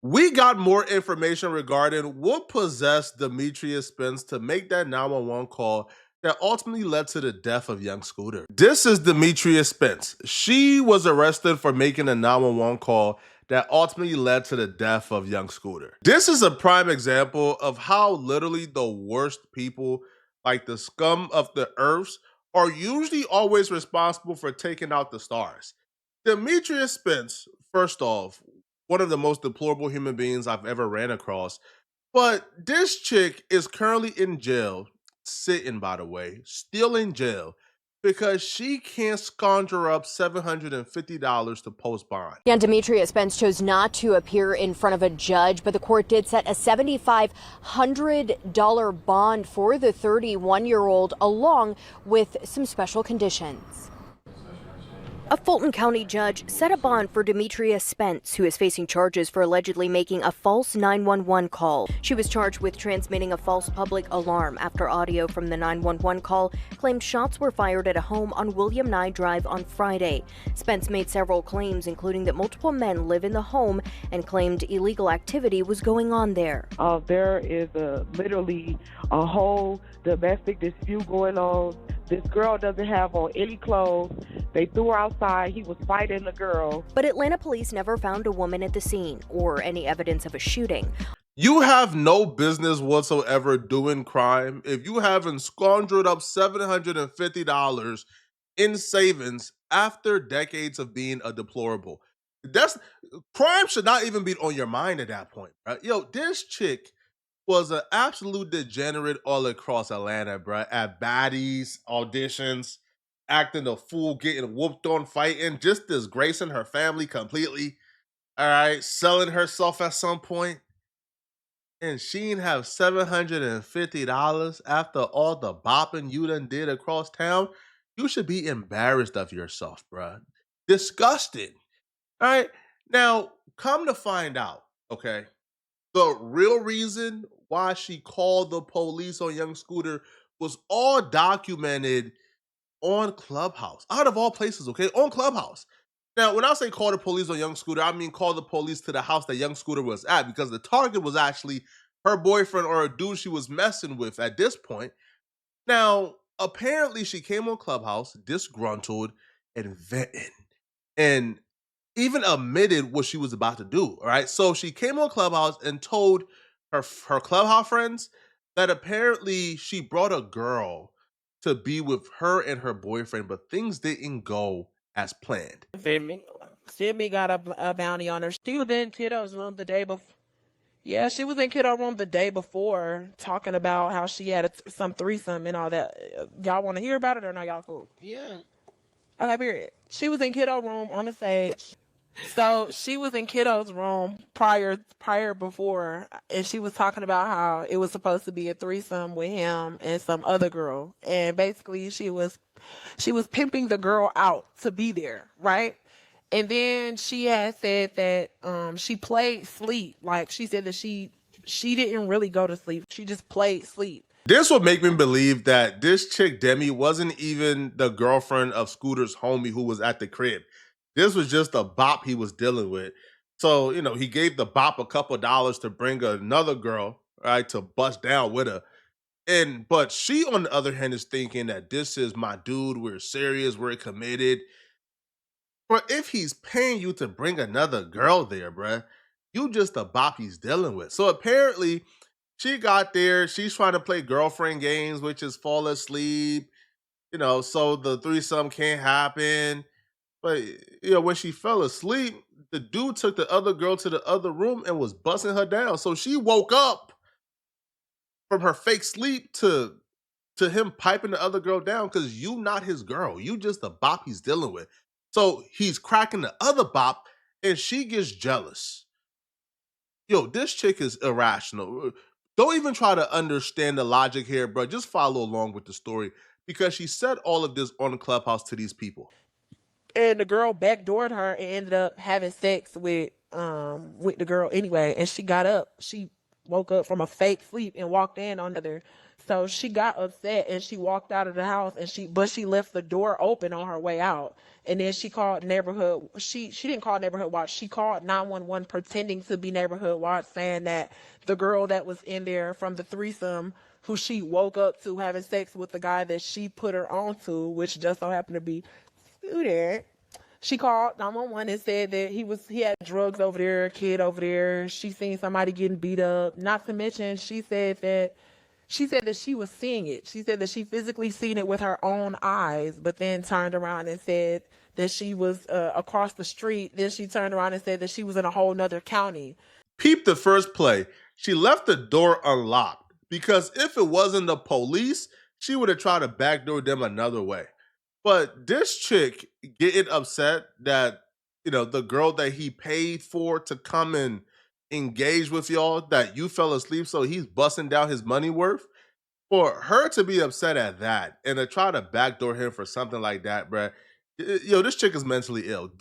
We got more information regarding what possessed Demetrius Spence to make that 911 call that ultimately led to the death of young Scooter. This is Demetrius Spence. She was arrested for making a 911 call that ultimately led to the death of young Scooter. This is a prime example of how literally the worst people, like the scum of the earths, are usually always responsible for taking out the stars. Demetrius Spence, first off, one of the most deplorable human beings I've ever ran across. But this chick is currently in jail, sitting, by the way, still in jail, because she can't conjure up $750 to post bond. Yeah, Demetrius Spence chose not to appear in front of a judge, but the court did set a $7,500 bond for the 31-year-old, along with some special conditions. A Fulton County judge set a bond for Demetrius Spence, who is facing charges for allegedly making a false 911 call. She was charged with transmitting a false public alarm after audio from the 911 call claimed shots were fired at a home on William Nye Drive on Friday. Spence made several claims, including that multiple men live in the home, and claimed illegal activity was going on there. There is literally a whole domestic dispute going on. This girl doesn't have on any clothes. They threw her outside. He was fighting the girl. But Atlanta police never found a woman at the scene or any evidence of a shooting. You have no business whatsoever doing crime if you haven't squandered up $750 in savings after decades of being a deplorable. That's crime should not even be on your mind at that point, right? Yo, this chick was an absolute degenerate all across Atlanta, bro. At baddies, auditions, acting a fool, getting whooped on, fighting, just disgracing her family completely. All right, selling herself at some point. And she didn't have $750 after all the bopping you done did across town. You should be embarrassed of yourself, bruh. Disgusting. All right. Now, come to find out, okay, the real reason why she called the police on young Scooter was all documented on Clubhouse. Out of all places, okay? On Clubhouse. Now, when I say call the police on young Scooter, I mean call the police to the house that young Scooter was at, because the target was actually her boyfriend or a dude she was messing with at this point. Now, apparently she came on Clubhouse disgruntled and venting, and even admitted what she was about to do. All right. So she came on Clubhouse and told her Clubhouse friends that apparently she brought a girl to be with her and her boyfriend, but things didn't go as planned. Sydney got a bounty on her. She was in Kiddo's room the day before. Yeah, she was in Kiddo's room the day before, talking about how she had some threesome and all that. Y'all want to hear about it or not? Y'all cool? Yeah. Okay, period. She was in Kiddo's room on the stage. So she was in Kiddo's room prior before, and she was talking about how it was supposed to be a threesome with him and some other girl, and basically she was pimping the girl out to be there, right? And then she had said that she played sleep. Like, she said that she didn't really go to sleep. She just played sleep. This would make me believe that this chick, Demi, wasn't even the girlfriend of Scooter's homie who was at the crib. This was just a bop he was dealing with. So, he gave the bop a couple dollars to bring another girl, right, to bust down with her. But she, on the other hand, is thinking that this is my dude. We're serious. We're committed. But if he's paying you to bring another girl there, bruh, you just a bop he's dealing with. So apparently, she got there. She's trying to play girlfriend games, which is fall asleep, so the threesome can't happen. But, when she fell asleep, the dude took the other girl to the other room and was busting her down. So she woke up from her fake sleep to him piping the other girl down, because you not his girl. You just the bop he's dealing with. So he's cracking the other bop and she gets jealous. Yo, this chick is irrational. Don't even try to understand the logic here, bro. Just follow along with the story, because she said all of this on the Clubhouse to these people. And the girl backdoored her and ended up having sex with the girl anyway. And she got up. She woke up from a fake sleep and walked in on her. So she got upset and she walked out of the house and she left the door open on her way out. And then she called neighborhood. She didn't call neighborhood watch. She called 911 pretending to be neighborhood watch, saying that the girl that was in there from the threesome, who she woke up to having sex with the guy that she put her on to, which just so happened to be student. She called 911 and said that he had drugs over there, a kid over there. She seen somebody getting beat up. Not to mention, she said that she was seeing it. She said that she physically seen it with her own eyes, but then turned around and said that she was across the street. Then she turned around and said that she was in a whole nother county. Peep the first play. She left the door unlocked because if it wasn't the police, she would have tried to backdoor them another way. But this chick getting upset that, the girl that he paid for to come and engage with y'all, that you fell asleep, so he's busting down his money worth. For her to be upset at that and to try to backdoor him for something like that, bruh, this chick is mentally ill.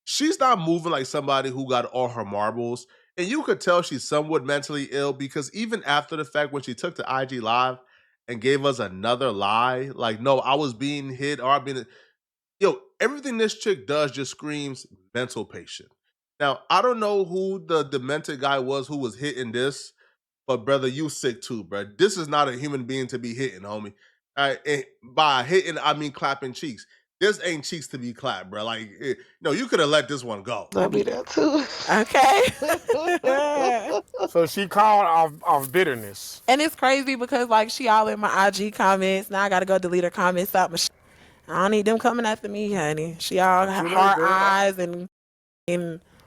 She's not moving like somebody who got all her marbles. And you could tell she's somewhat mentally ill because even after the fact, when she took to IG Live and gave us another lie, like, no, I was being hit or I've been, everything this chick does just screams mental patient. Now, I don't know who the demented guy was who was hitting this, but brother, you sick too, bro. This is not a human being to be hitting, homie. All right, and by hitting, I mean clapping cheeks. This ain't cheeks to be clapped, bro. Like, no, you could have let this one go. I'll be there too. Okay. So she called off bitterness. And it's crazy because like she all in my IG comments. Now I gotta go delete her comments out. I don't need them coming after me, honey. She all heart eyes and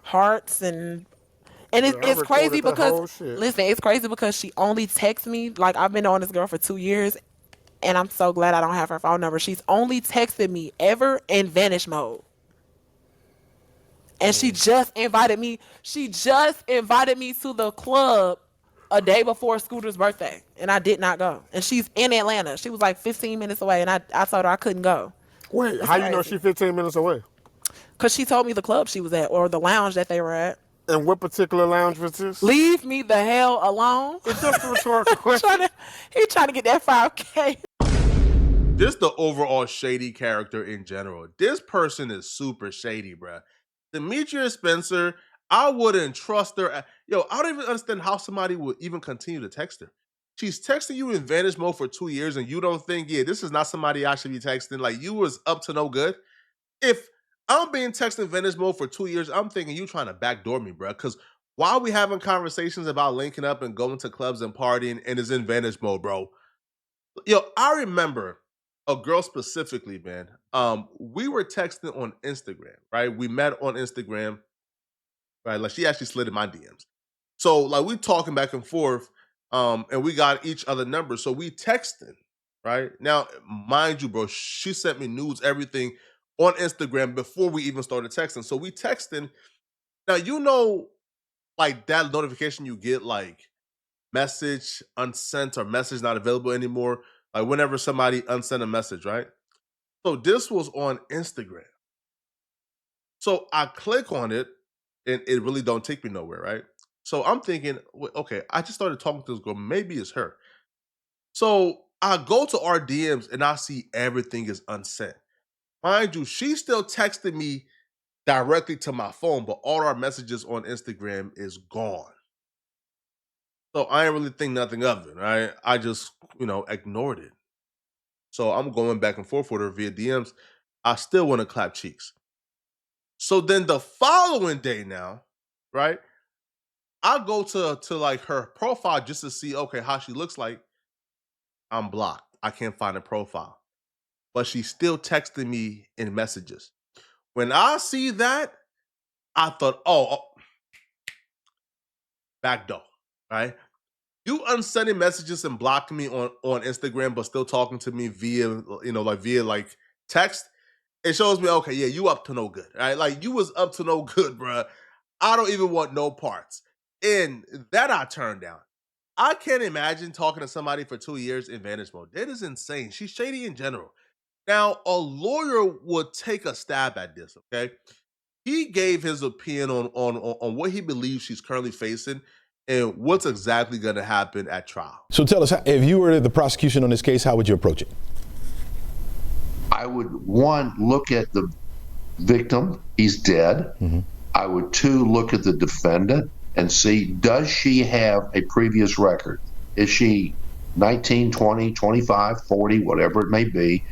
hearts and it's crazy because listen, it's crazy because she only texts me. Like I've been on this girl for 2 years, and I'm so glad I don't have her phone number. She's only texted me ever in vanish mode. And she just invited me. She just invited me to the club a day before Scooter's birthday, and I did not go. And she's in Atlanta. She was like 15 minutes away, and I told her I couldn't go. Wait, how you know she's 15 minutes away? Because she told me the club she was at or the lounge that they were at. And what particular lounge was this? Leave me the hell alone. It's just a rhetorical question. He trying to get that 5K. Just the overall shady character in general. This person is super shady, bruh. Demetrius Spencer, I wouldn't trust her. I don't even understand how somebody would even continue to text her. She's texting you in vanish mode for 2 years and you don't think, this is not somebody I should be texting. Like, you was up to no good. If I'm being texted in vanish mode for 2 years, I'm thinking you trying to backdoor me, bruh. Because while we having conversations about linking up and going to clubs and partying and is in vanish mode, bro. I remember a girl specifically, man. We were texting on Instagram, right? We met on Instagram, right? Like she actually slid in my DMs. So like we talking back and forth, and we got each other numbers. So we texting, right? Now, mind you, bro, she sent me nudes, everything on Instagram before we even started texting. So we texting. Now, like that notification you get, like message unsent or message not available anymore. Like whenever somebody unsent a message, right? So this was on Instagram. So I click on it and it really don't take me nowhere, right? So I'm thinking, okay, I just started talking to this girl. Maybe it's her. So I go to our DMs and I see everything is unsent. Mind you, she still texted me directly to my phone, but all our messages on Instagram is gone. So I ain't really think nothing of it, right? I just, ignored it. So I'm going back and forth with her via DMs. I still want to clap cheeks. So then the following day now, right? I go to like her profile just to see, okay, how she looks like. I'm blocked. I can't find a profile. But she's still texting me in messages. When I see that, I thought, oh back door, right? You unsending messages and blocking me on Instagram, but still talking to me via, via text. It shows me, okay, yeah, you up to no good, right? Like you was up to no good, bruh. I don't even want no parts. And that I turned down. I can't imagine talking to somebody for 2 years in vanish mode. That is insane. She's shady in general. Now, a lawyer would take a stab at this, okay? He gave his opinion on what he believes she's currently facing. and what's exactly going to happen at trial. So tell us, if you were the prosecution on this case, how would you approach it? I would, one, look at the victim. He's dead. Mm-hmm. I would, two, look at the defendant and see, does she have a previous record? Is she 19, 20, 25, 40, whatever it may be?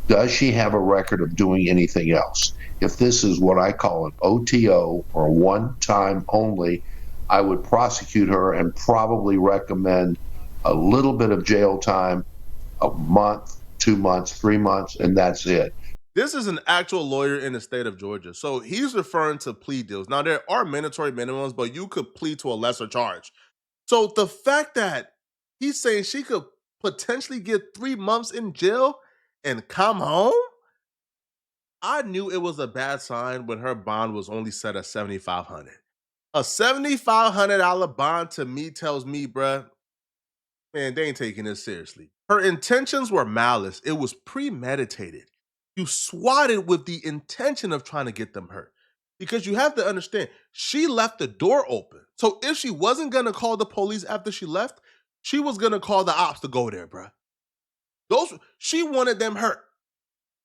Does she have a record of doing anything else? If this is what I call an OTO, or one time only, I would prosecute her and probably recommend a little bit of jail time, a month, 2 months, 3 months, and that's it. This is an actual lawyer in the state of Georgia. So he's referring to plea deals. Now, there are mandatory minimums, but you could plead to a lesser charge. So the fact that he's saying she could potentially get 3 months in jail and come home, I knew it was a bad sign when her bond was only set at $7,500. A $7,500 bond to me tells me, bruh, man, they ain't taking this seriously. Her intentions were malice. It was premeditated. You swatted with the intention of trying to get them hurt. Because you have to understand, she left the door open. So if she wasn't going to call the police after she left, she was going to call the ops to go there, bruh. She wanted them hurt.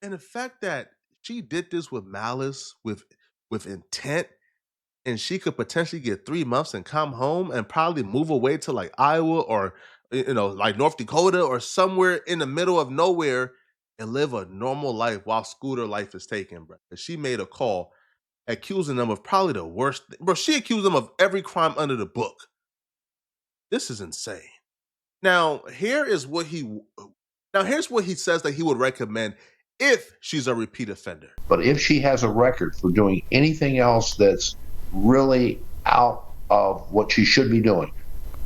And the fact that she did this with malice, with intent, and she could potentially get 3 months and come home and probably move away to like Iowa or, like North Dakota or somewhere in the middle of nowhere and live a normal life while Scooter life is taken, bro. She made a call accusing them of probably the worst. Bro, she accused them of every crime under the book. This is insane. Now, here's what he says that he would recommend if she's a repeat offender. But if she has a record for doing anything else that's really out of what she should be doing,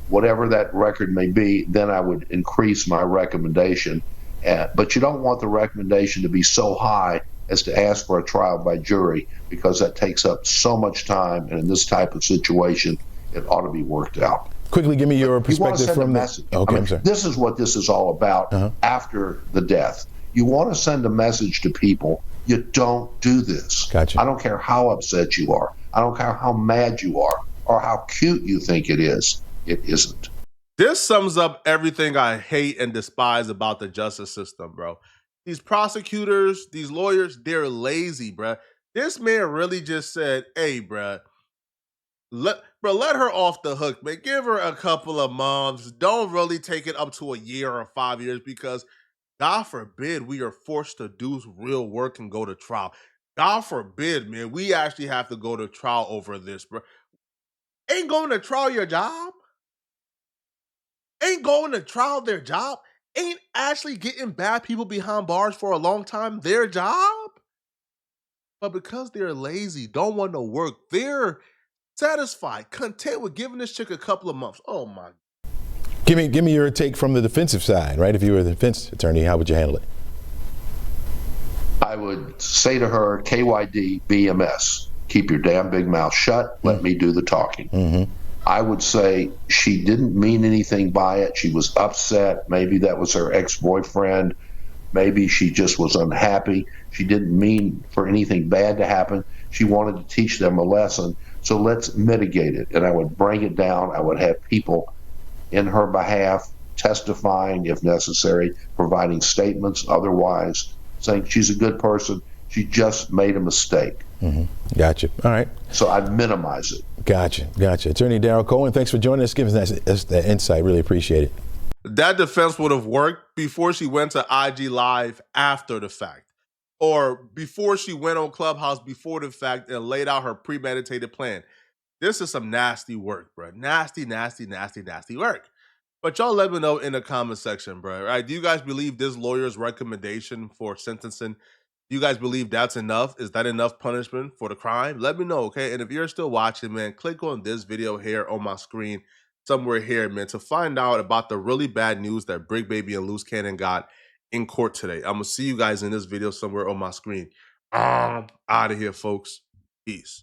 whatever that record may be, then I would increase my recommendation. But you don't want the recommendation to be so high as to ask for a trial by jury, because that takes up so much time, and in this type of situation, it ought to be worked out. Quickly, give me your perspective from the. Okay, I'm sorry. This is what this is all about after the death. You want to send a message to people. You don't do this. Gotcha. I don't care how upset you are. I don't care how mad you are or how cute you think it is. It isn't. This sums up everything I hate and despise about the justice system, bro. These prosecutors, these lawyers, they're lazy, bro. This man really just said, hey, bro, let her off the hook, man. Give her a couple of months. Don't really take it up to a year or 5 years, because God forbid we are forced to do real work and go to trial. God forbid, man, we actually have to go to trial over this, bro. Ain't going to trial your job? Ain't going to trial their job? Ain't actually getting bad people behind bars for a long time their job? But because they're lazy, don't want to work, they're satisfied, content with giving this chick a couple of months. Oh my. Give me your take from the defensive side, right? If you were the defense attorney, how would you handle it? I would say to her, KYD, BMS, keep your damn big mouth shut. Let me do the talking. Mm-hmm. I would say she didn't mean anything by it. She was upset. Maybe that was her ex-boyfriend. Maybe she just was unhappy. She didn't mean for anything bad to happen. She wanted to teach them a lesson. So let's mitigate it. And I would bring it down. I would have people in her behalf testifying if necessary, providing statements otherwise, saying she's a good person. She just made a mistake. Mm-hmm. Gotcha. All right. So I'd minimize it. Gotcha. Attorney Darrell Cohen, thanks for joining us, giving us that insight. Really appreciate it. That defense would have worked before she went to IG Live after the fact, or before she went on Clubhouse before the fact and laid out her premeditated plan. This is some nasty work, bro. Nasty work. But y'all let me know in the comment section, bro. Right? Do you guys believe this lawyer's recommendation for sentencing? Do you guys believe that's enough? Is that enough punishment for the crime? Let me know, okay? And if you're still watching, man, click on this video here on my screen, somewhere here, man, to find out about the really bad news that Brick Baby and Loose Cannon got in court today. I'm going to see you guys in this video somewhere on my screen. Out of here, folks. Peace.